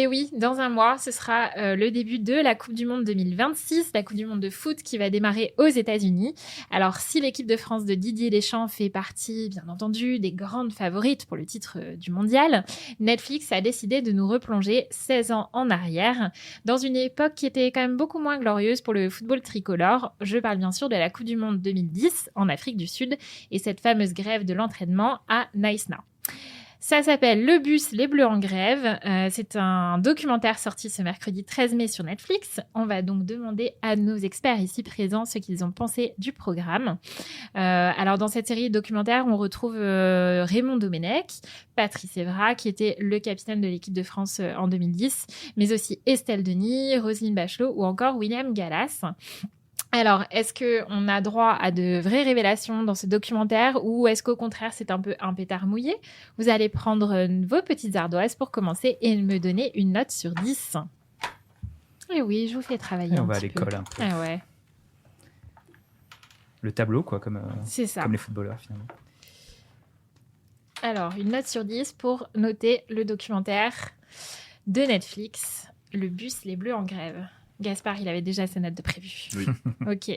Et oui, dans un mois, ce sera le début de la Coupe du Monde 2026, la Coupe du Monde de foot qui va démarrer aux États-Unis. Alors, si l'équipe de France de Didier Deschamps fait partie, bien entendu, des grandes favorites pour le titre du mondial, Netflix a décidé de nous replonger 16 ans en arrière, dans une époque qui était quand même beaucoup moins glorieuse pour le football tricolore. Je parle bien sûr de la Coupe du Monde 2010 en Afrique du Sud et cette fameuse grève de l'entraînement à Nice Now. Ça s'appelle Le bus, les Bleus en grève. C'est un documentaire sorti ce mercredi 13 mai sur Netflix. On va donc demander à nos experts ici présents ce qu'ils ont pensé du programme. Alors, dans cette série documentaire, on retrouve Raymond Domenech, Patrice Evra, qui était le capitaine de l'équipe de France en 2010, mais aussi Estelle Denis, Roselyne Bachelot ou encore William Gallas. Alors, est-ce qu'on a droit à de vraies révélations dans ce documentaire ou est-ce qu'au contraire, c'est un peu un pétard mouillé? Vous allez prendre vos petites ardoises pour commencer et me donner une note sur 10. Et oui, je vous fais travailler Et on un va à petit l'école peu. un peu. Ah ouais, Le tableau, quoi, comme c'est ça. les footballeurs, finalement. Alors, une note sur 10 pour noter le documentaire de Netflix, Le bus, les Bleus en grève. Gaspard, il avait déjà sa note de prévu. Oui. Ok.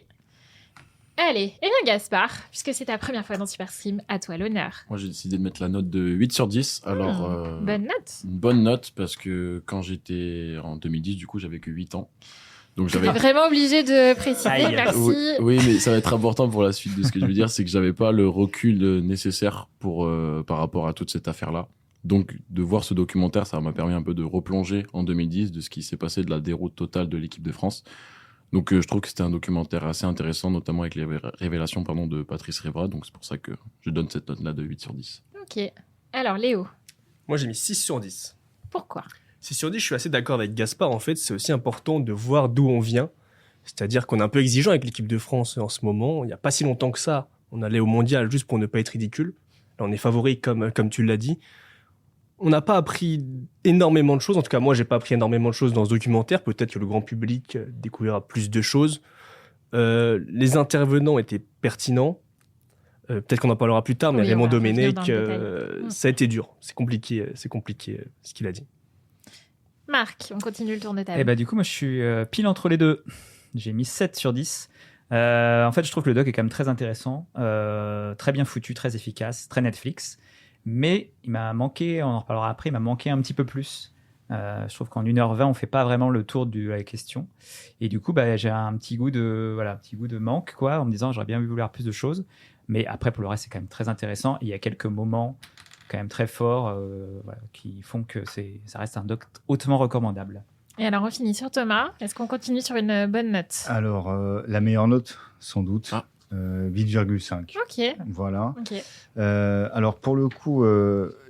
Allez, eh bien Gaspard, puisque c'est ta première fois dans Superstream, à toi l'honneur. Moi, j'ai décidé de mettre la note de 8 sur 10. Alors, Bonne note. une bonne note parce que quand j'étais en 2010, du coup, j'avais que 8 ans. Donc, Tu es vraiment obligé de préciser, Aïe. merci. Oui, mais ça va être important pour la suite de ce que je veux dire, c'est que j'avais pas le recul nécessaire pour, par rapport à toute cette affaire-là. Donc, de voir ce documentaire, ça m'a permis un peu de replonger en 2010 de ce qui s'est passé, de la déroute totale de l'équipe de France. Donc, je trouve que c'était un documentaire assez intéressant, notamment avec les révélations de Patrice Evra. Donc, c'est pour ça que je donne cette note-là de 8 sur 10. Ok. Alors Léo, Moi, j'ai mis 6 sur 10. pourquoi? 6 sur 10, je suis assez d'accord avec Gaspard. En fait, c'est aussi important de voir d'où on vient. C'est-à-dire qu'on est un peu exigeant avec l'équipe de France en ce moment. Il n'y a pas si longtemps que ça, on allait au mondial juste pour ne pas être ridicule. Là, on est favori, comme tu l'as dit. On n'a pas appris énormément de choses. En tout cas, moi, j'ai pas appris énormément de choses dans ce documentaire. Peut-être que le grand public découvrira plus de choses. Les intervenants étaient pertinents. Peut-être qu'on en parlera plus tard, mais Oui, on Raymond va revenir Domenech, dans le détail. ça a été dur. C'est compliqué ce qu'il a dit. Marc, on continue le tour de table. Et bah, du coup, moi, je suis pile entre les deux. J'ai mis 7 sur 10. En fait, je trouve que le doc est quand même très intéressant, très bien foutu, très efficace, très Netflix. Mais il m'a manqué, on en reparlera après, il m'a manqué un petit peu plus. Je trouve qu'en 1h20, on ne fait pas vraiment le tour de la question. Et du coup, j'ai un petit goût de manque, quoi, en me disant j'aurais bien voulu voir plus de choses. Mais après, pour le reste, c'est quand même très intéressant. Il y a quelques moments quand même très forts qui font que ça reste un doc hautement recommandable. Et alors, on finit sur Thomas. Est-ce qu'on continue sur une bonne note? Alors, la meilleure note, sans doute, Ah. 8,5. Ok. Voilà. Ok. Alors, pour le coup,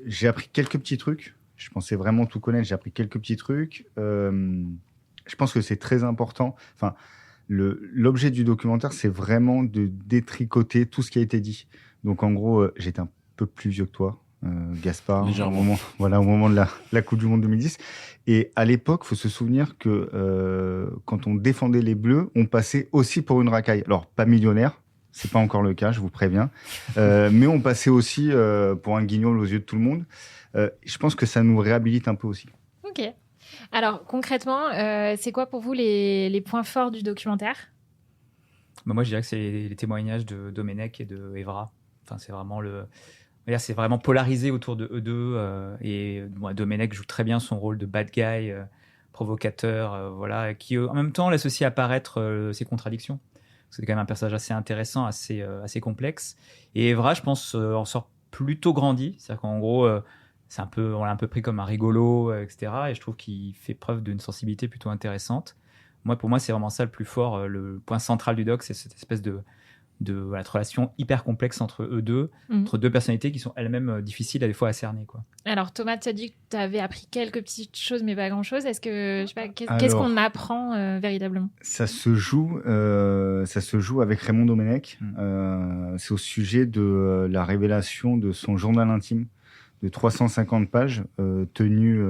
j'ai appris quelques petits trucs. Je pensais vraiment tout connaître. J'ai appris quelques petits trucs. Je pense que c'est très important. Enfin, l'objet du documentaire, c'est vraiment de détricoter tout ce qui a été dit. Donc, en gros, j'étais un peu plus vieux que toi, Gaspard, Légèrement. au moment de la Coupe du Monde 2010. Et à l'époque, il faut se souvenir que quand on défendait les Bleus, on passait aussi pour une racaille. Alors, pas millionnaire, c'est pas encore le cas, je vous préviens. Mais on passait aussi pour un guignol aux yeux de tout le monde. Je pense que ça nous réhabilite un peu aussi. Ok. Alors, concrètement, c'est quoi pour vous les points forts du documentaire? Moi, je dirais que c'est les témoignages de Domenech et de Evra. Enfin, c'est vraiment polarisé autour de eux deux. Et Domenech joue très bien son rôle de bad guy, provocateur, qui en même temps laisse aussi apparaître ses contradictions. C'est quand même un personnage assez intéressant, assez complexe. Et Evra, je pense, en sort plutôt grandi. C'est-à-dire qu'en gros, on l'a un peu pris comme un rigolo, etc. Et je trouve qu'il fait preuve d'une sensibilité plutôt intéressante. Pour moi, c'est vraiment ça le plus fort. Le point central du doc, c'est cette espèce de relation hyper complexe entre eux deux, entre deux personnalités qui sont elles-mêmes difficiles à des fois à cerner, quoi. Alors Thomas, tu as dit que tu avais appris quelques petites choses, mais pas grand-chose. Est-ce que, je sais pas, qu'est-ce qu'on apprend véritablement? Ça se joue avec Raymond Domenech. C'est au sujet de la révélation de son journal intime de 350 pages tenu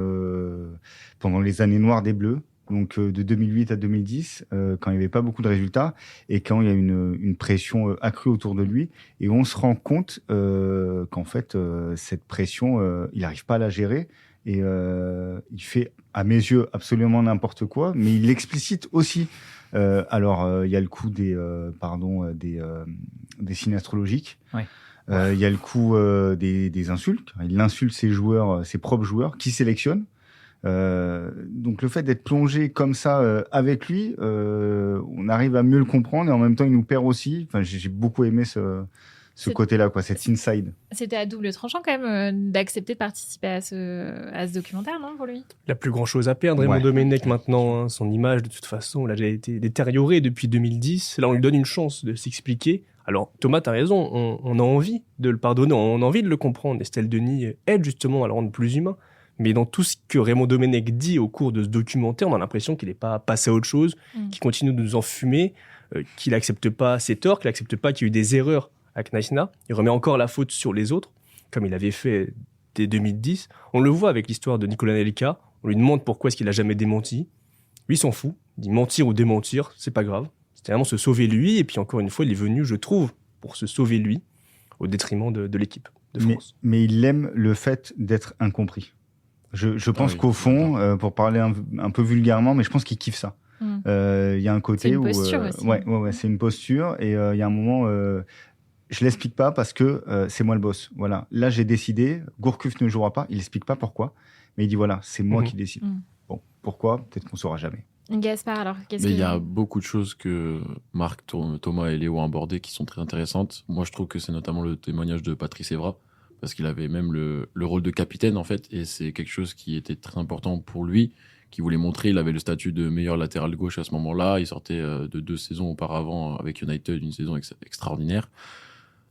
pendant les années noires des Bleus. Donc de 2008 à 2010, quand il n'y avait pas beaucoup de résultats et quand il y a une pression accrue autour de lui. Et on se rend compte qu'en fait, cette pression, il n'arrive pas à la gérer. Et il fait, à mes yeux, absolument n'importe quoi, mais il l'explicite aussi. Alors, il y a le coup des signes astrologiques. Ouais. Il y a le coup des insultes. Il insulte ses joueurs, ses propres joueurs, qui sélectionne. Donc le fait d'être plongé comme ça avec lui, on arrive à mieux le comprendre et en même temps il nous perd aussi. Enfin, j'ai beaucoup aimé ce côté-là, quoi, cet inside. C'était à double tranchant quand même d'accepter de participer à ce documentaire, non, pour lui? Il n'a plus grand-chose à perdre, Raymond Domenech, maintenant. Hein. Son image, de toute façon, elle a déjà été détériorée depuis 2010. Là, on lui donne une chance de s'expliquer. Alors, Thomas, t'as raison, on a envie de le pardonner, on a envie de le comprendre. Estelle Denis aide justement à le rendre plus humain. Mais dans tout ce que Raymond Domenech dit au cours de ce documentaire, on a l'impression qu'il n'est pas passé à autre chose, qu'il continue de nous enfumer, qu'il n'accepte pas ses torts, qu'il n'accepte pas qu'il y a eu des erreurs avec Naïsna. Il remet encore la faute sur les autres, comme il avait fait dès 2010. On le voit avec l'histoire de Nicolas Anelka. On lui demande pourquoi est-ce qu'il n'a jamais démenti. Lui, il s'en fout. Il dit mentir ou démentir, c'est pas grave. C'était vraiment se sauver lui. Et puis encore une fois, il est venu, je trouve, pour se sauver lui, au détriment de l'équipe de France. Mais il aime le fait d'être incompris. Je pense qu'au fond, pour parler un peu vulgairement, mais je pense qu'il kiffe ça. Il y a un côté où... C'est une posture aussi. Ouais, c'est une posture. Et il y a un moment... je l'explique pas parce que c'est moi le boss. Voilà. Là, j'ai décidé, Gourcuff ne jouera pas. Il explique pas pourquoi. Mais il dit, voilà, c'est moi qui décide. Bon, pourquoi? Peut-être qu'on saura jamais. Gaspard, alors, qu'est-ce que... Mais il y a beaucoup de choses que Marc, Thomas et Léo ont abordées qui sont très intéressantes. Moi, je trouve que c'est notamment le témoignage de Patrice Evra, parce qu'il avait même le rôle de capitaine, en fait, et c'est quelque chose qui était très important pour lui, qui voulait montrer. Il avait le statut de meilleur latéral gauche à ce moment-là. Il sortait de 2 saisons auparavant avec United, une saison extraordinaire.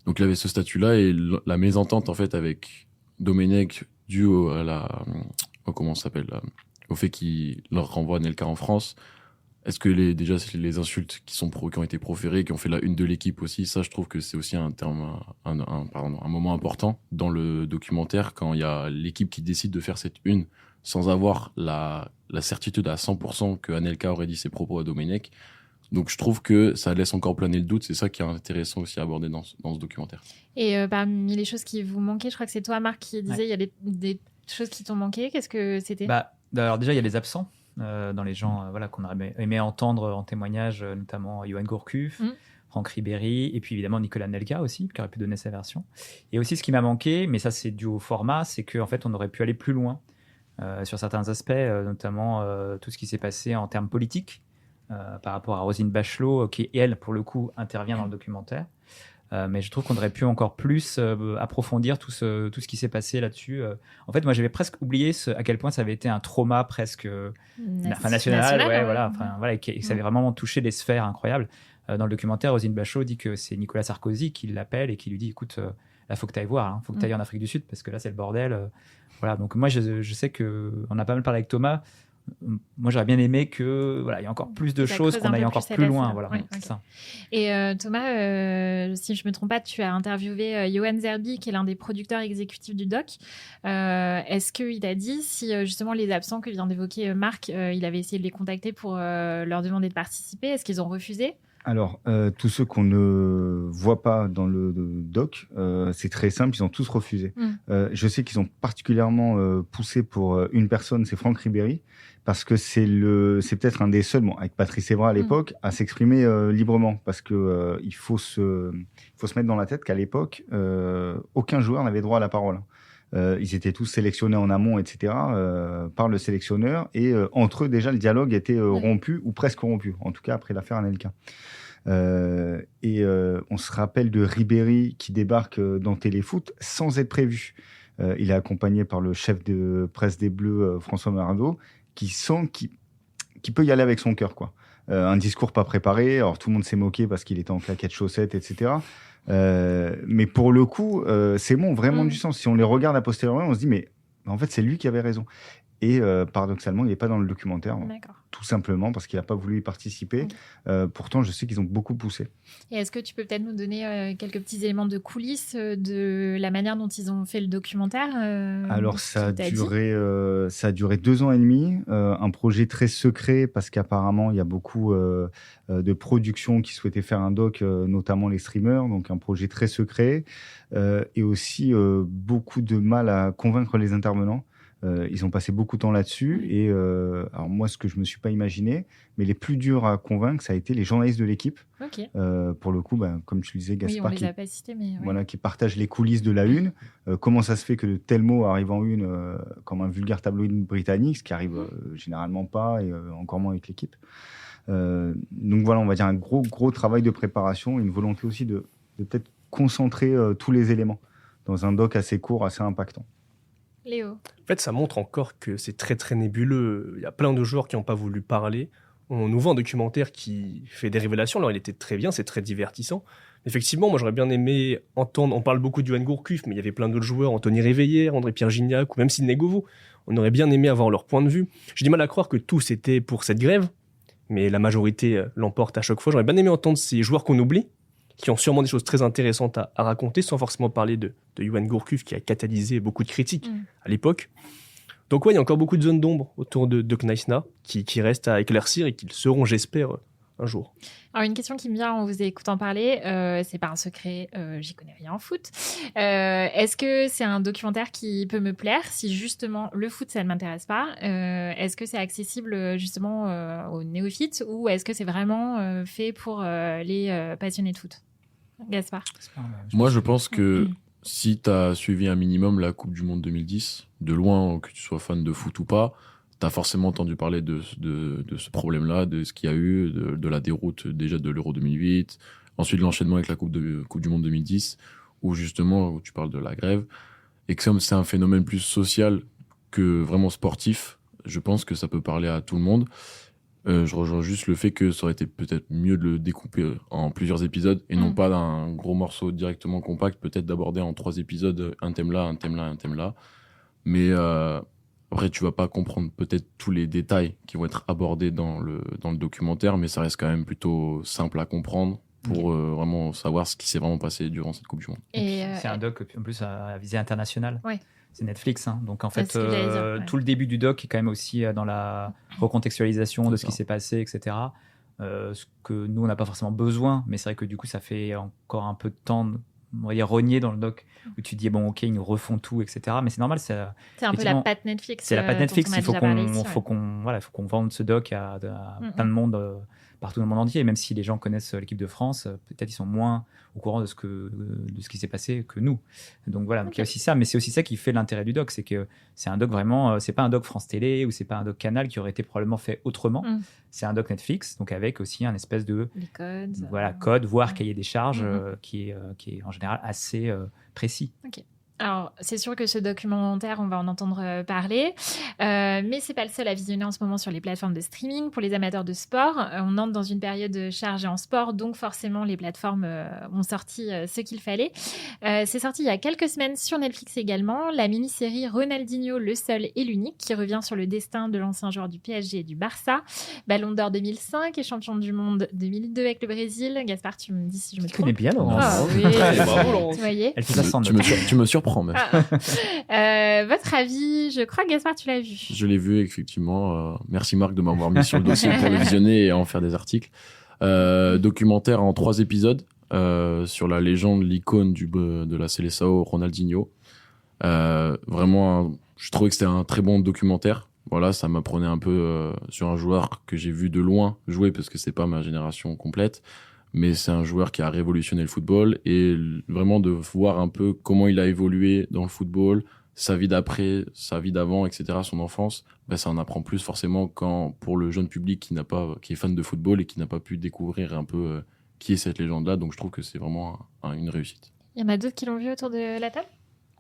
Donc, il avait ce statut-là, et la mésentente, en fait, avec Domenech, due au fait qu'il leur renvoie Anelka en France. Est-ce que les insultes qui ont été proférées, qui ont fait la une de l'équipe aussi, ça, je trouve que c'est aussi un moment important dans le documentaire, quand il y a l'équipe qui décide de faire cette une sans avoir la certitude à 100% que Anelka aurait dit ses propos à Domenech. Donc je trouve que ça laisse encore planer le doute. C'est ça qui est intéressant aussi à aborder dans ce documentaire. Et parmi les choses qui vous manquaient, je crois que c'est toi, Marc, qui disait il y a des choses qui t'ont manqué. Qu'est-ce que c'était? Alors déjà, il y a les absents dans les gens qu'on aurait aimé entendre en témoignage, notamment Johan Gourcuff, Franck Ribéry, et puis évidemment Nicolas Anelka aussi, qui aurait pu donner sa version. Et aussi, ce qui m'a manqué, mais ça c'est dû au format, c'est qu'en fait, on aurait pu aller plus loin sur certains aspects, notamment tout ce qui s'est passé en termes politiques, par rapport à Roselyne Bachelot, qui, elle, pour le coup, intervient dans le documentaire. Mais je trouve qu'on aurait pu encore plus approfondir tout ce qui s'est passé là-dessus. En fait, moi, j'avais presque oublié à quel point ça avait été un trauma presque national, et que ça avait vraiment touché des sphères incroyables. Dans le documentaire, Roselyne Bachelot dit que c'est Nicolas Sarkozy qui l'appelle et qui lui dit, écoute, là, faut que tu ailles voir, faut que tu ailles en Afrique du Sud, parce que là, c'est le bordel. Voilà. Donc moi, je sais qu'on a pas mal parlé avec Thomas. Moi, j'aurais bien aimé que il y ait encore plus de choses, qu'on aille encore plus loin. Voilà, c'est ça. Et Thomas, si je me trompe pas, tu as interviewé Johan Zerbi, qui est l'un des producteurs exécutifs du doc. Est-ce qu'il t'a dit si justement les absents que vient d'évoquer Marc, il avait essayé de les contacter pour leur demander de participer? Est-ce qu'ils ont refusé? Alors, tous ceux qu'on ne voit pas dans le doc, c'est très simple, ils ont tous refusé. Je sais qu'ils ont particulièrement poussé pour une personne, c'est Franck Ribéry, parce que c'est peut-être un des seuls, avec Patrice Evra à l'époque, à s'exprimer librement, parce que il faut se mettre dans la tête qu'à l'époque, aucun joueur n'avait droit à la parole. Ils étaient tous sélectionnés en amont, etc., par le sélectionneur, et entre eux, déjà, le dialogue était rompu, ou presque rompu, en tout cas après l'affaire Anelka. On se rappelle de Ribéry qui débarque dans Téléfoot sans être prévu. Il est accompagné par le chef de presse des Bleus, François Marado, qui sent qu'il peut y aller avec son cœur, quoi. Un discours pas préparé, alors tout le monde s'est moqué parce qu'il était en claquettes chaussettes, etc., mais pour le coup, c'est bon, vraiment du sens. Si on les regarde a posteriori, on se dit, mais en fait, c'est lui qui avait raison. Et paradoxalement, il n'est pas dans le documentaire, tout simplement parce qu'il n'a pas voulu y participer. Pourtant, je sais qu'ils ont beaucoup poussé. Et est-ce que tu peux peut-être nous donner quelques petits éléments de coulisses de la manière dont ils ont fait le documentaire? Alors, ça a duré 2 ans et demi. Un projet très secret parce qu'apparemment, il y a beaucoup de productions qui souhaitaient faire un doc, notamment les streamers. Donc, un projet très secret. Et aussi, beaucoup de mal à convaincre les intervenants. Ils ont passé beaucoup de temps là-dessus. Et alors moi, ce que je me suis pas imaginé, mais les plus durs à convaincre, ça a été les journalistes de l'équipe. Ok. Pour le coup, comme tu le disais, Oui, on Gaspard, les a pas cités, mais ouais. voilà, qui partagent les coulisses de la une. Comment ça se fait que de tels mots arrivent en une comme un vulgaire tabloïd britannique, ce qui arrive généralement pas, et encore moins avec l'équipe. Donc voilà, on va dire un gros travail de préparation, une volonté aussi de peut-être concentrer tous les éléments dans un doc assez court, assez impactant. Léo. En fait, ça montre encore que c'est très très nébuleux. Il y a plein de joueurs qui n'ont pas voulu parler. On nous vend un documentaire qui fait des révélations. Alors, il était très bien, c'est très divertissant. Effectivement, moi, j'aurais bien aimé entendre. On parle beaucoup de Johan Gourcuff, mais il y avait plein d'autres joueurs, Anthony Réveillère, André-Pierre Gignac, ou même Sidney Govou. On aurait bien aimé avoir leur point de vue. J'ai du mal à croire que tout c'était pour cette grève, mais la majorité l'emporte à chaque fois. J'aurais bien aimé entendre ces joueurs qu'on oublie, qui ont sûrement des choses très intéressantes à raconter, sans forcément parler de Johan Gourcuff, qui a catalysé beaucoup de critiques à l'époque. Donc ouais, il y a encore beaucoup de zones d'ombre autour de Kneissna qui restent à éclaircir et qui le seront, j'espère, un jour. Alors, une question qui me vient en vous écoutant parler, c'est pas un secret, j'y connais rien en foot. Est-ce que c'est un documentaire qui peut me plaire si justement le foot, ça ne m'intéresse pas? Est-ce que c'est accessible justement aux néophytes ou est-ce que c'est vraiment fait pour les passionnés de foot? Gaspard. Moi, je pense que si tu as suivi un minimum la Coupe du Monde 2010, de loin, que tu sois fan de foot ou pas, tu as forcément entendu parler de ce problème-là, de ce qu'il y a eu, de la déroute déjà de l'Euro 2008, ensuite l'enchaînement avec la Coupe du Monde 2010, où justement, où tu parles de la grève, et que c'est un phénomène plus social que vraiment sportif, je pense que ça peut parler à tout le monde. Je rejoins juste le fait que ça aurait été peut-être mieux de le découper en plusieurs épisodes et non pas d'un gros morceau directement compact, peut-être d'aborder en 3 épisodes un thème là, un thème là, un thème là. Mais après, tu vas pas comprendre peut-être tous les détails qui vont être abordés dans le documentaire, mais ça reste quand même plutôt simple à comprendre pour vraiment savoir ce qui s'est vraiment passé durant cette Coupe du Monde. Et c'est un doc en plus à visée internationale. Ouais. C'est Netflix, hein. Donc en fait, C'est ce que j'allais dire, ouais. tout le début du doc est quand même aussi dans la recontextualisation de ce qui s'est passé, etc. Ce que nous, on n'a pas forcément besoin, mais c'est vrai que du coup, ça fait encore un peu de temps, on va dire, rogner dans le doc, où tu dis, bon, ok, ils nous refont tout, etc. Mais c'est normal. C'est un peu la patte Netflix. C'est la patte Netflix. Il faut faut qu'on vende ce doc à plein de monde partout dans le monde entier. Et même si les gens connaissent l'équipe de France, peut-être ils sont moins au courant de ce qui s'est passé que nous. Donc voilà, donc il y a aussi ça, mais c'est aussi ça qui fait l'intérêt du doc, c'est que c'est un doc vraiment, c'est pas un doc France Télé ou c'est pas un doc Canal qui aurait été probablement fait autrement. C'est un doc Netflix, donc avec aussi un espèce de code, voire cahier des charges qui est en général assez précis. Ok. Alors, c'est sûr que ce documentaire, on va en entendre parler, mais c'est pas le seul à visionner en ce moment sur les plateformes de streaming. Pour les amateurs de sport, on entre dans une période chargée en sport, donc forcément, les plateformes ont sorti ce qu'il fallait. C'est sorti il y a quelques semaines sur Netflix également, la mini-série Ronaldinho, le seul et l'unique, qui revient sur le destin de l'ancien joueur du PSG et du Barça, Ballon d'Or 2005 et champion du monde 2002 avec le Brésil. Gaspard, tu me dis si je me trompe. Tu connais bien, Laurent. Ah, oui. Bravo, Laurent. Vous voyez. Elle fait ça sans Tu me surprends. Votre avis, je crois que Gaspard, tu l'as vu. Je l'ai vu, effectivement. Merci Marc de m'avoir mis sur le dossier pour le visionner et en faire des articles. Documentaire en 3 épisodes sur la légende, l'icône de la Seleção, Ronaldinho. Vraiment, je trouvais que c'était un très bon documentaire. Voilà, ça m'apprenait un peu sur un joueur que j'ai vu de loin jouer parce que c'est pas ma génération complète. Mais c'est un joueur qui a révolutionné le football et vraiment de voir un peu comment il a évolué dans le football, sa vie d'après, sa vie d'avant, etc., son enfance, ça en apprend plus forcément quand pour le jeune public qui est fan de football et qui n'a pas pu découvrir un peu qui est cette légende-là. Donc je trouve que c'est vraiment une réussite. Il y en a d'autres qui l'ont vu autour de la table ?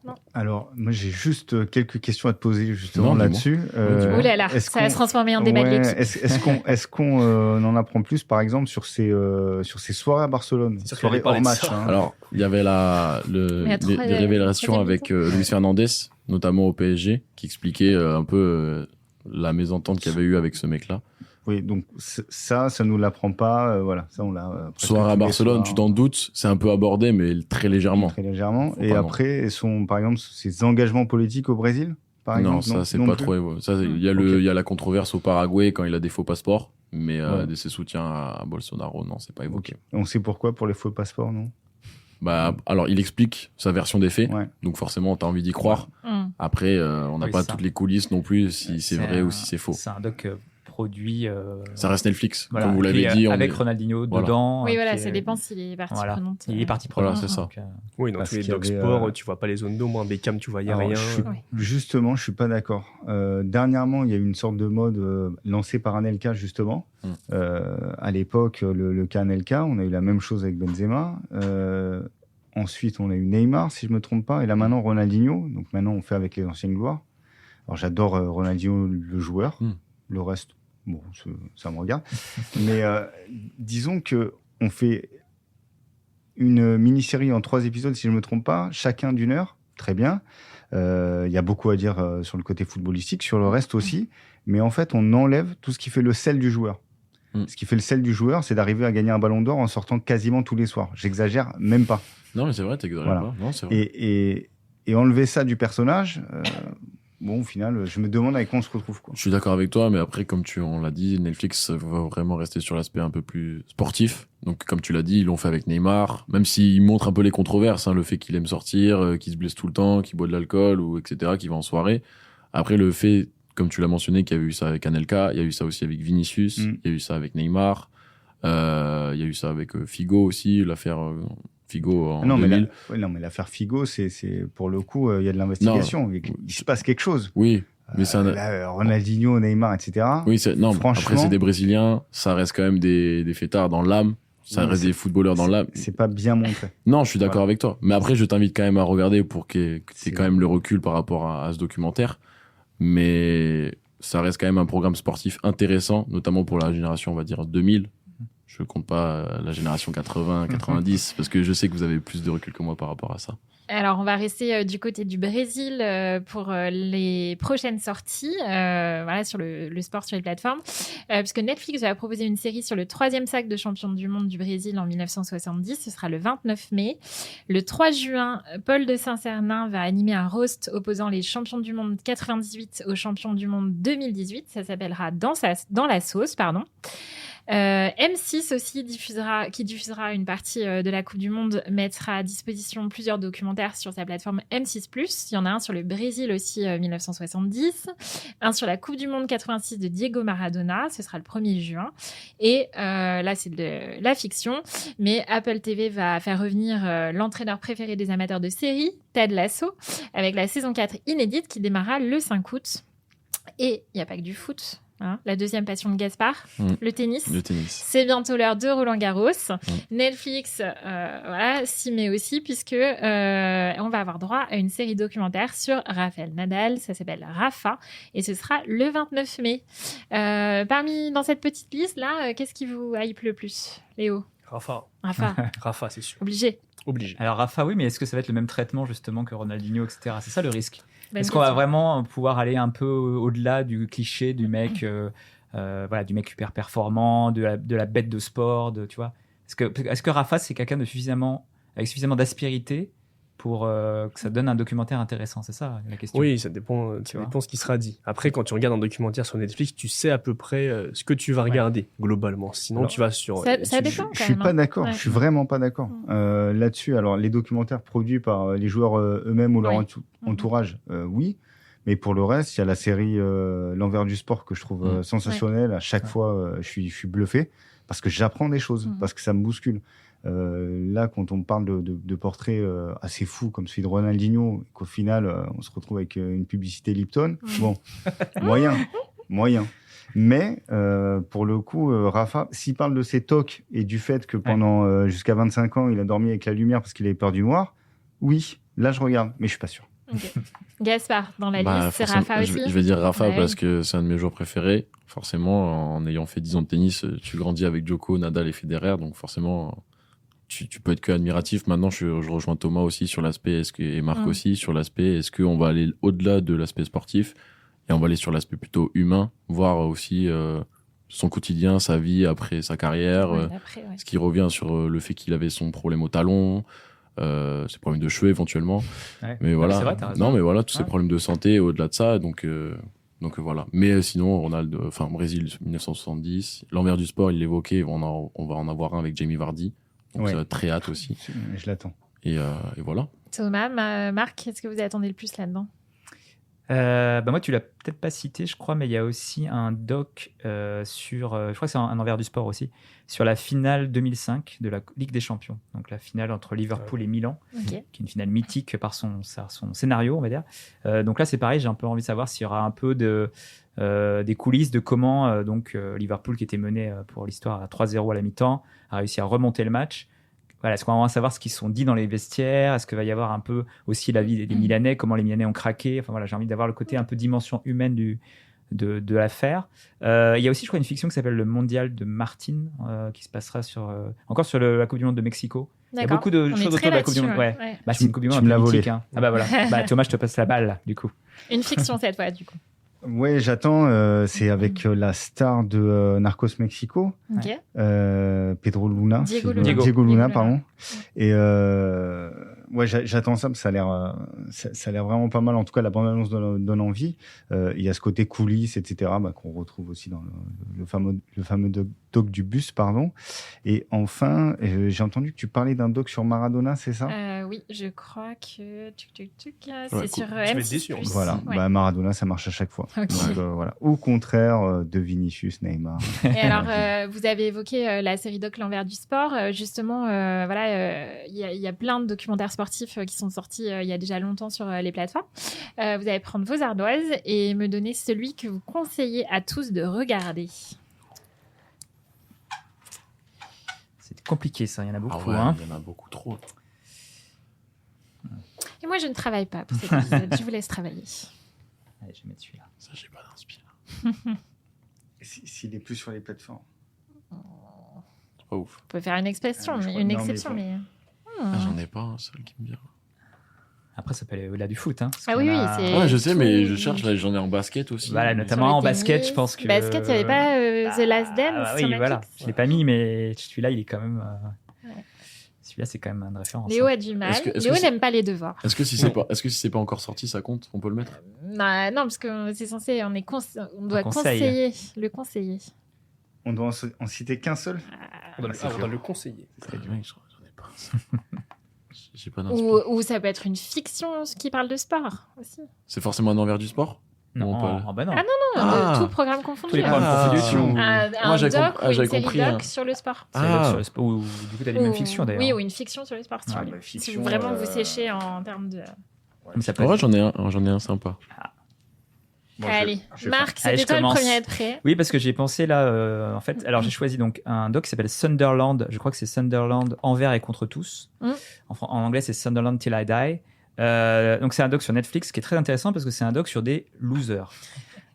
Non. Alors, moi, j'ai juste quelques questions à te poser justement là-dessus. Oh là là, ça va se transformer en débat de l'équipe. Est-ce qu'on en apprend plus, par exemple, sur ces soirées à Barcelone, soirées hors match Alors, il y avait des révélations avec Luis Fernandez, notamment au PSG, qui expliquait un peu la mésentente qu'il y avait eu avec ce mec-là. Oui, donc ça nous l'apprend pas. Voilà, ça on l'a. Soir à Barcelone, tu t'en doutes, c'est un peu abordé, mais très légèrement. Très légèrement. Et après, par exemple, ses engagements politiques au Brésil, par exemple. Non, ça c'est pas trop. Ça, il y a la controverse au Paraguay quand il a des faux passeports, mais ses soutiens à Bolsonaro, non, c'est pas évoqué. On sait pourquoi pour les faux passeports, non? Alors, il explique sa version des faits, Ouais. donc forcément, t'as envie d'y croire. Après, on n'a Oui, pas c'est ça. toutes les coulisses non plus, si c'est vrai ou si c'est faux. C'est un doc produit. Ça reste Netflix, voilà, comme vous l'avez puis, dit. on avec est- Ronaldinho Voilà. dedans. Oui, voilà, qui ça est- dépend s'il est partie Voilà. prenante. Il est parti Voilà, prenante. c'est ça. donc, Oui, dans Parce tous les qu'il y doc avait, sport, tu vois pas les zones d'eau. Moi, Beckham, tu voyais Alors, rien. Justement, je suis pas d'accord. Dernièrement, il y a eu une sorte de mode lancée par Anelka, justement. À l'époque, le cas Anelka, on a eu la même chose avec Benzema. Ensuite, on a eu Neymar, si je me trompe pas. Et là, maintenant, Ronaldinho. Donc maintenant, on fait avec les anciennes gloires. Alors, j'adore Ronaldinho, le joueur. Le reste, bon, ça me regarde. Mais disons que on fait une mini-série en 3 épisodes, si je me trompe pas, chacun d'1 heure. Très bien. Il y a beaucoup à dire sur le côté footballistique, sur le reste aussi. Mais en fait, on enlève tout ce qui fait le sel du joueur. Ce qui fait le sel du joueur, c'est d'arriver à gagner un ballon d'or en sortant quasiment tous les soirs. J'exagère même pas. Non, mais c'est vrai, t'exagères Voilà. pas. Non, c'est vrai. Et enlever ça du personnage, bon, au final, je me demande avec quoi on se retrouve, quoi. Je suis d'accord avec toi, mais après, comme on l'a dit, Netflix va vraiment rester sur l'aspect un peu plus sportif. Donc, comme tu l'as dit, ils l'ont fait avec Neymar, même s'ils montrent un peu les controverses, le fait qu'il aime sortir, qu'il se blesse tout le temps, qu'il boit de l'alcool, ou etc., qu'il va en soirée. Après, le fait, comme tu l'as mentionné, qu'il y a eu ça avec Anelka, il y a eu ça aussi avec Vinicius, il y a eu ça avec Neymar, il y a eu ça avec Figo aussi, l'affaire Figo en 2000. Mais l'affaire Figo, c'est pour le coup, il y a de l'investigation. Il se passe quelque chose. Oui, mais c'est Ronaldinho, Neymar, etc. Oui, non, franchement, après, c'est des Brésiliens, ça reste quand même des fêtards dans l'âme. Ça reste des footballeurs dans l'âme. C'est pas bien montré. Non, je suis d'accord avec toi. Mais après, je t'invite quand même à regarder pour que tu aies quand même le recul par rapport à ce documentaire. Mais ça reste quand même un programme sportif intéressant, notamment pour la génération, on va dire, 2000. Je compte pas la génération 80, 90, parce que je sais que vous avez plus de recul que moi par rapport à ça. Alors, on va rester du côté du Brésil pour les prochaines sorties, voilà, sur le sport sur les plateformes, puisque Netflix va proposer une série sur le 3e sac de champion du monde du Brésil en 1970. Ce sera le 29 mai. Le 3 juin, Paul de Saint-Cernin va animer un roast opposant les champions du monde 98 aux champions du monde 2018. Ça s'appellera Dans la sauce, pardon. M6 aussi qui diffusera une partie de la Coupe du Monde, mettra à disposition plusieurs documentaires sur sa plateforme M6+. Il y en a un sur le Brésil aussi, 1970, un sur la Coupe du Monde 86 de Diego Maradona, ce sera le 1er juin. Et là, c'est de la fiction, mais Apple TV va faire revenir l'entraîneur préféré des amateurs de séries, Ted Lasso, avec la saison 4 inédite qui démarrera le 5 août. Et il n'y a pas que du foot. La deuxième passion de Gaspard, le tennis. Le tennis. C'est bientôt l'heure de Roland Garros. Netflix, voilà, s'y met aussi puisque on va avoir droit à une série documentaire sur Rafael Nadal. Ça s'appelle Rafa et ce sera le 29 mai. Dans cette petite liste là, qu'est-ce qui vous hype le plus, Léo? Rafa, c'est sûr. Obligé. Alors Rafa, oui, mais est-ce que ça va être le même traitement justement que Ronaldinho, etc. C'est ça le risque. Bonne Est-ce qu'on va question. vraiment pouvoir aller un peu au-delà du cliché du mec, voilà, du mec hyper performant, de la bête de sport, tu vois? Est-ce que Rafa, c'est quelqu'un avec suffisamment d'aspérité pour que ça donne un documentaire intéressant? C'est ça la question. Oui, ça dépend ce qui sera dit. Après, quand tu regardes un documentaire sur Netflix, tu sais à peu près ce que tu vas regarder globalement. Sinon, tu vas sur... Ça dépend quand Je suis même. pas d'accord. Ouais. Je suis vraiment pas d'accord là-dessus. Alors, les documentaires produits par les joueurs eux-mêmes ou leur entourage, oui. Mais pour le reste, il y a la série L'envers du sport que je trouve sensationnelle. À chaque fois, je suis bluffé parce que j'apprends des choses, parce que ça me bouscule. Là, quand on parle de portraits assez fous comme celui de Ronaldinho, qu'au final, on se retrouve avec une publicité Lipton, bon, moyen. Mais pour le coup, Rafa, s'il parle de ses tocs et du fait que pendant jusqu'à 25 ans, il a dormi avec la lumière parce qu'il avait peur du noir, oui, là, je regarde, mais je suis pas sûr. Okay. Gaspard, dans la liste, c'est Rafa aussi. Je vais dire Rafa parce que c'est un de mes joueurs préférés. Forcément, en ayant fait 10 ans de tennis, tu grandis avec Djoko, Nadal et Federer, donc forcément, tu peux être que admiratif. Maintenant, je rejoins Thomas aussi sur l'aspect, et Marc aussi, sur l'aspect, est-ce qu'on va aller au-delà de l'aspect sportif et on va aller sur l'aspect plutôt humain, voir aussi son quotidien, sa vie après sa carrière, ce qui revient sur le fait qu'il avait son problème au talon, ses problèmes de cheveux éventuellement. Mais voilà. C'est vrai, t'as raison. Non, mais voilà, tous ces problèmes de santé au-delà de ça, donc voilà. Mais sinon, Brésil 1970, l'envers du sport, il l'évoquait, on va en avoir un avec Jamie Vardy. Donc très hâte aussi. Je l'attends. Et voilà. Thomas, Marc, qu'est-ce que vous attendez le plus là-dedans? Moi, tu l'as peut-être pas cité, je crois, mais il y a aussi un doc sur, je crois que c'est un envers du sport aussi, sur la finale 2005 de la Ligue des Champions. Donc la finale entre Liverpool et Milan, qui est une finale mythique par son scénario, on va dire. Donc là, c'est pareil, j'ai un peu envie de savoir s'il y aura un peu des coulisses de comment Liverpool, qui était mené pour l'histoire à 3-0 à la mi-temps, a réussi à remonter le match. Voilà, est-ce qu'on va savoir ce qu'ils se sont dit dans les vestiaires? Est-ce qu'il va y avoir un peu aussi la vie des Milanais, comment les Milanais ont craqué? Enfin voilà, j'ai envie d'avoir le côté un peu dimension humaine de l'affaire. Il y a aussi, je crois, une fiction qui s'appelle Le Mondial de Martin, qui se passera encore sur la Coupe du Monde de Mexico. Il y a beaucoup de choses autour de la Coupe du Monde. Ouais. Bah, c'est une Coupe du Monde un peu mythique. Hein. Ah bah voilà. Bah, Thomas, je te passe la balle, du coup. Une fiction cette fois, du coup. Ouais, j'attends. C'est avec la star de Narcos Mexico, Ok. Pedro Luna. Diego Luna, pardon. Et j'attends ça, parce que ça a l'air vraiment pas mal. En tout cas, la bande-annonce donne envie. Il y a ce côté coulisses, etc., qu'on retrouve aussi dans le fameux doc du bus, pardon. Et enfin, j'ai entendu que tu parlais d'un doc sur Maradona, c'est ça? Oui, je crois que c'est Ouais, sur Je vais être M6+. déçu, en fait. Voilà, Ouais. Maradona, ça marche à chaque fois. Ok. Donc, voilà. Au contraire de Vinicius, Neymar. Et alors, vous avez évoqué la série doc L'envers du sport. Justement, il y a plein de documentaires sportifs qui sont sortis il y a déjà longtemps sur les plateformes. Vous allez prendre vos ardoises et me donner celui que vous conseillez à tous de regarder. C'est compliqué, ça. Il y en a Ah beaucoup. ouais, Hein. il y en a beaucoup trop. Et moi, je ne travaille pas pour cet épisode. Je vous laisse travailler. Allez, je vais mettre celui-là. Ça, j'ai pas d'inspiration. S'il est plus sur les plateformes. C'est pas ouf. On peut faire une exception, Je mais crois- une non, exception, mais mais. Ah, j'en ai pas un seul qui me vient. Après, ça peut aller au-delà du foot. Hein, parce Ah qu'il oui, y en a- oui, c'est- Ouais, je sais, mais je tout- cherche, là, j'en ai en basket aussi. Voilà, mais- notamment Sur le en basket, tennis. je pense que. Basket, il n'y avait pas The Last Dance Ah, sur oui, voilà. Netflix. Je l'ai pas mis, mais celui-là, il est quand même. Ouais. Celui-là, c'est quand même une référence. Léo hein. a du mal. Est-ce que Léo c'est- n'aime pas les devoirs. Est-ce que si c'est pas encore sorti, ça compte? On peut le mettre? Non, parce que c'est censé, on doit conseil. le conseiller. On doit en citer qu'un seul? On doit, c'est on doit dur. le conseiller. Mec, j'en ai pas. J'ai pas d'inspiration. Ou ça peut être une fiction qui parle de sport aussi. C'est forcément un envers du sport? Non, Non, pas- bah non. Ah non, Ah. tout programme confondu. Tous les hein. programmes confondus, tu- Un Moi, j'avais doc comp- ou une j'avais série compris, doc hein. sur le sport. C'est Ah. sur le sport, ou du coup, t'as les mêmes fictions d'ailleurs. Oui, ou une fiction sur le sport, si Ah, tu veux. bah, Si fiction, vraiment vous séchez en termes de... Mais ça peut En vrai, être- j'en ai un sympa. Bon, Allez, je vais Marc, Allez, c'était je toi le commence. premier à être prêt. Oui, parce que j'ai pensé là, en fait, alors j'ai choisi donc un doc qui s'appelle Sunderland. Je crois que c'est Sunderland envers et contre tous. Mm. En anglais, c'est Sunderland Till I Die. Donc c'est un doc sur Netflix qui est très intéressant parce que c'est un doc sur des losers.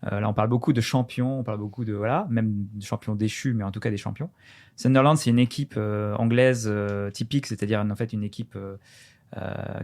Là, on parle beaucoup de champions, on parle beaucoup de voilà, même de champions déchus, mais en tout cas des champions. Sunderland, c'est une équipe anglaise typique, c'est-à-dire en fait une équipe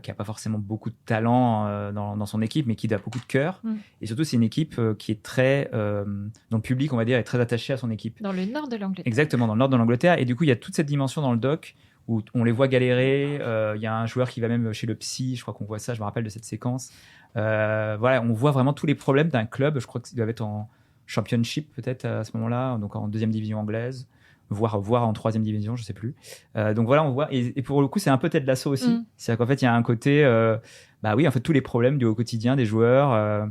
qui a pas forcément beaucoup de talent dans son équipe, mais qui a beaucoup de cœur. Mm. Et surtout, c'est une équipe qui est très, dont le public, on va dire, est très attaché à son équipe. Dans le nord de l'Angleterre. Exactement, dans le nord de l'Angleterre. Et du coup, il y a toute cette dimension dans le doc où on les voit galérer. Il y a un joueur qui va même chez le psy, je crois qu'on voit ça, je me rappelle de cette séquence. Voilà, on voit vraiment tous les problèmes d'un club. Je crois qu'ils doivent être en championship peut-être à ce moment-là, donc en deuxième division anglaise, voire en troisième division, je sais plus. Donc voilà, on voit. Et pour le coup, c'est un peu Ted Lasso aussi. Mm. C'est-à-dire qu'en fait, il y a un côté, bah oui, en fait, tous les problèmes du quotidien des joueurs.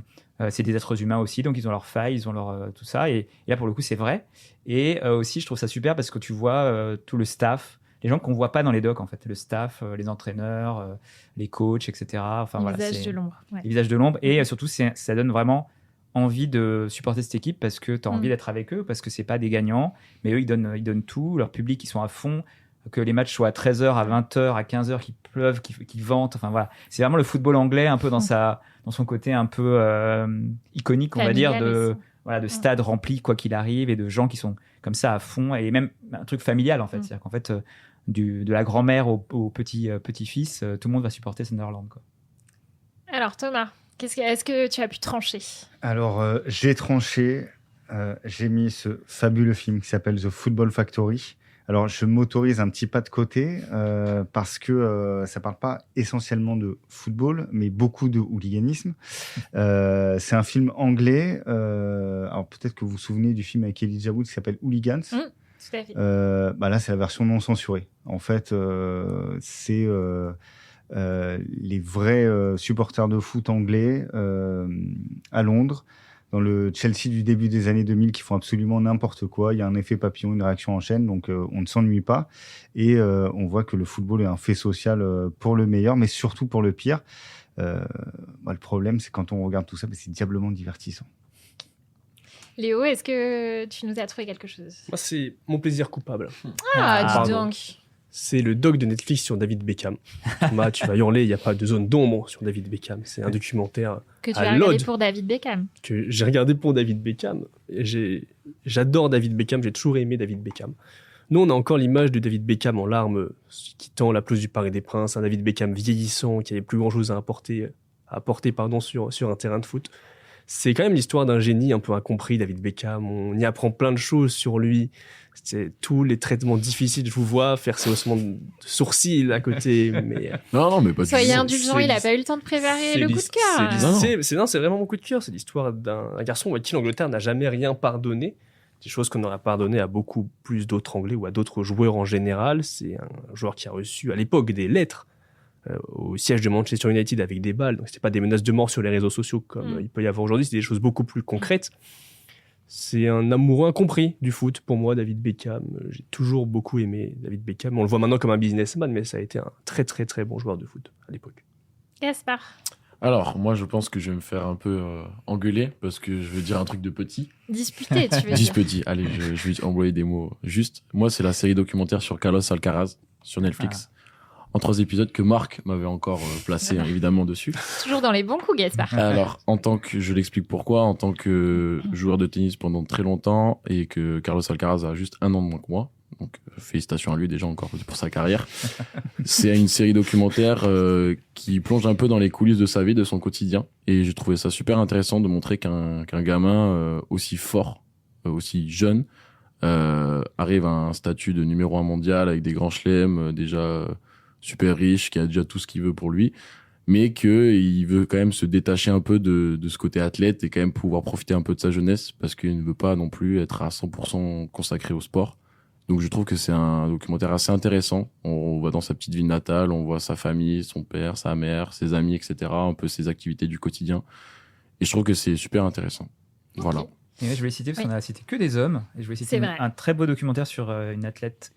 C'est des êtres humains aussi, donc ils ont leurs failles, ils ont leur tout ça. Et là, pour le coup, c'est vrai. Et aussi, je trouve ça super parce que tu vois tout le staff, les gens qu'on voit pas dans les docs en fait, le staff, les entraîneurs, les coachs, etc. Enfin Le voilà, visage c'est de l'ombre. Ouais. les visages de l'ombre. Et surtout, ça donne vraiment envie de supporter cette équipe parce que tu as envie Mm. d'être avec eux, parce que c'est pas des gagnants, mais eux, ils donnent tout. Leur public, ils sont à fond. Que les matchs soient à 13h, à 20h, à 15h, qu'ils pleuvent, qu'ils ventent. Enfin voilà, c'est vraiment le football anglais un peu dans son côté un peu iconique, on va dire, Familial de aussi. voilà, de stades remplis quoi qu'il arrive et de gens qui sont comme ça à fond et même un truc familial en fait. Mm. C'est-à-dire qu'en fait, de la grand-mère au petit-fils, tout le monde va supporter Sunderland quoi. Alors Thomas, est-ce que tu as pu trancher? Alors, j'ai tranché. J'ai mis ce fabuleux film qui s'appelle The Football Factory. Alors, je m'autorise un petit pas de côté parce que ça parle pas essentiellement de football, mais beaucoup de hooliganisme. C'est un film anglais. Alors, peut-être que vous vous souvenez du film avec Elijah Wood qui s'appelle Hooligans. Tout à fait. Là, c'est la version non censurée. En fait, c'est les vrais supporters de foot anglais à Londres, dans le Chelsea du début des années 2000, qui font absolument n'importe quoi. Il y a un effet papillon, une réaction en chaîne, donc on ne s'ennuie pas. Et on voit que le football est un fait social pour le meilleur, mais surtout pour le pire. Le problème, c'est quand on regarde tout ça, c'est diablement divertissant. Léo, est-ce que tu nous as trouvé quelque chose? Moi, c'est mon plaisir coupable. Ah, dis pardon. donc. C'est le doc de Netflix sur David Beckham. Thomas, tu vas hurler, il n'y a pas de zone d'ombre sur David Beckham. C'est un documentaire Que tu à as regardé l'ode pour David Beckham. que j'ai regardé pour David Beckham. Et j'adore David Beckham, j'ai toujours aimé David Beckham. Nous, on a encore l'image de David Beckham en larmes, quittant la pelouse du Parc des Princes, un David Beckham vieillissant, qui avait plus grand-chose à apporter sur un terrain de foot. C'est quand même l'histoire d'un génie un peu incompris, David Beckham. On y apprend plein de choses sur lui. C'est tous les traitements difficiles. Je vous vois faire ces haussements de sourcils à côté. Mais Non, mais pas du Soyez tout. indulgents, il n'a pas eu le temps de préparer le coup de cœur. C'est vraiment mon coup de cœur. C'est l'histoire d'un garçon à qui l'Angleterre n'a jamais rien pardonné. Des choses qu'on aurait pardonné à beaucoup plus d'autres Anglais ou à d'autres joueurs en général. C'est un joueur qui a reçu à l'époque des lettres au siège de Manchester United avec des balles. Donc c'était pas des menaces de mort sur les réseaux sociaux comme il peut y avoir aujourd'hui. C'est des choses beaucoup plus concrètes. C'est un amoureux incompris du foot pour moi, David Beckham. J'ai toujours beaucoup aimé David Beckham. On le voit maintenant comme un businessman, mais ça a été un très très très bon joueur de foot à l'époque. Gaspard. Alors, moi, je pense que je vais me faire un peu engueuler parce que je veux dire un truc de petit. Disputé, tu veux dire. Disputé. Allez, je vais envoyer des mots justes. Moi, c'est la série documentaire sur Carlos Alcaraz sur Netflix. En 3 épisodes que Marc m'avait encore placé évidemment dessus. Toujours dans les bons coups, Gaspard. Alors, je l'explique pourquoi, en tant que joueur de tennis pendant très longtemps et que Carlos Alcaraz a juste 1 an de moins que moi. Donc, félicitations à lui déjà encore pour sa carrière. C'est une série documentaire qui plonge un peu dans les coulisses de sa vie, de son quotidien. Et j'ai trouvé ça super intéressant de montrer qu'un gamin aussi fort, aussi jeune, arrive à un statut de numéro 1 mondial avec des grands chelems, déjà super riche, qui a déjà tout ce qu'il veut pour lui, mais qu'il veut quand même se détacher un peu de ce côté athlète et quand même pouvoir profiter un peu de sa jeunesse parce qu'il ne veut pas non plus être à 100% consacré au sport. Donc je trouve que c'est un documentaire assez intéressant. On va dans sa petite ville natale, on voit sa famille, son père, sa mère, ses amis, etc., un peu ses activités du quotidien. Et je trouve que c'est super intéressant. Voilà. Et je voulais citer, parce qu'on a cité que des hommes, et je voulais citer un très beau documentaire sur une athlète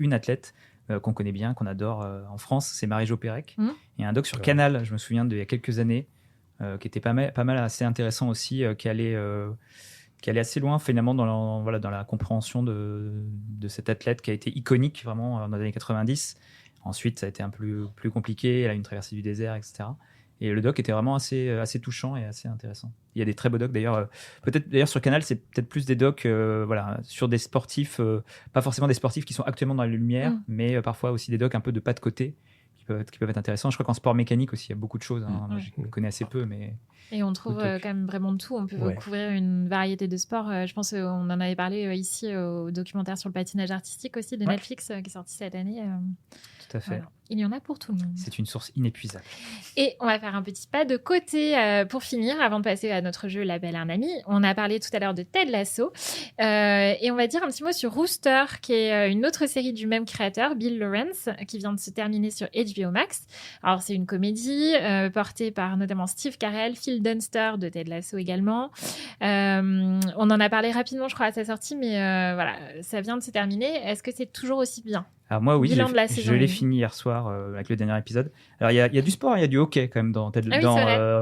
qu'on connaît bien, qu'on adore en France, c'est Marie-Jo Pérec. Et un doc sur Canal, je me souviens d'il y a quelques années, qui était pas mal assez intéressant aussi, qui allait assez loin finalement dans la compréhension de cette athlète qui a été iconique vraiment dans les années 90. Ensuite, ça a été un peu plus compliqué, elle a eu une traversée du désert, etc. Et le doc était vraiment assez touchant et assez intéressant. Il y a des très beaux docs d'ailleurs. Peut-être d'ailleurs sur Canal, c'est peut-être plus des docs sur des sportifs, pas forcément des sportifs qui sont actuellement dans la lumière, mais parfois aussi des docs un peu de pas de côté qui peuvent être intéressants. Je crois qu'en sport mécanique aussi, il y a beaucoup de choses. Moi, je connais assez peu, mais... Et on trouve quand même vraiment de tout. On peut couvrir une variété de sports. Je pense qu'on en avait parlé ici au documentaire sur le patinage artistique aussi de Netflix qui est sorti cette année. Tout à fait. Voilà. Il y en a pour tout le monde. C'est une source inépuisable. Et on va faire un petit pas de côté pour finir, avant de passer à notre jeu Label un ami. On a parlé tout à l'heure de Ted Lasso. Et on va dire un petit mot sur Rooster, qui est une autre série du même créateur, Bill Lawrence, qui vient de se terminer sur HBO Max. Alors, c'est une comédie portée par notamment Steve Carell, Phil Dunster de Ted Lasso également. On en a parlé rapidement, je crois, à sa sortie, mais voilà, ça vient de se terminer. Est-ce que c'est toujours aussi bien ? Alors moi, oui, je l'ai une. fini hier soir avec le dernier épisode. Alors, il y a du sport, il y a du hockey quand même dans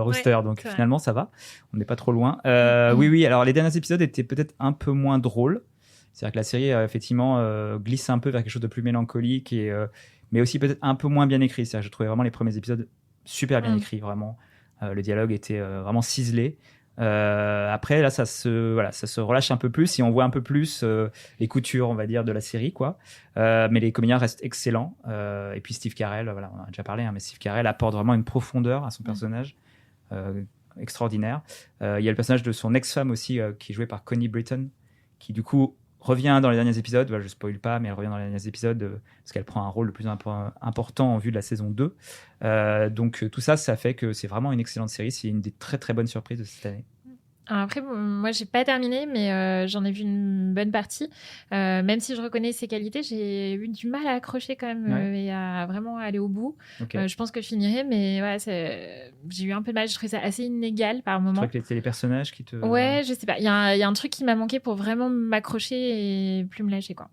Rooster, donc finalement, ça va. On n'est pas trop loin. Oui, alors les derniers épisodes étaient peut-être un peu moins drôles. C'est-à-dire que la série, effectivement, glisse un peu vers quelque chose de plus mélancolique, mais aussi peut-être un peu moins bien écrit. C'est-à-dire que je trouvais vraiment les premiers épisodes super bien écrits, vraiment. Le dialogue était vraiment ciselé. Après, là, ça se relâche un peu plus et on voit un peu plus les coutures, on va dire, de la série, quoi. Mais les comédiens restent excellents. Et puis Steve Carell, on en a déjà parlé, mais Steve Carell apporte vraiment une profondeur à son personnage extraordinaire. Il y a le personnage de son ex-femme aussi, qui est joué par Connie Britton, qui du coup revient dans les derniers épisodes. Je ne spoil pas, mais elle revient dans les derniers épisodes parce qu'elle prend un rôle le plus important en vue de la saison 2. Donc tout ça fait que c'est vraiment une excellente série. C'est une des très très bonnes surprises de cette année. Alors après, bon, moi, j'ai pas terminé, mais j'en ai vu une bonne partie. Même si je reconnais ses qualités, j'ai eu du mal à accrocher quand même et à vraiment aller au bout. Ok. Je pense que je finirai, mais ouais, j'ai eu un peu de mal. Je trouvais ça assez inégal par Tu moment. crois que c'était les personnages qui te. Ouais, je sais pas. Il y a un truc qui m'a manqué pour vraiment m'accrocher et plus me lâcher, quoi.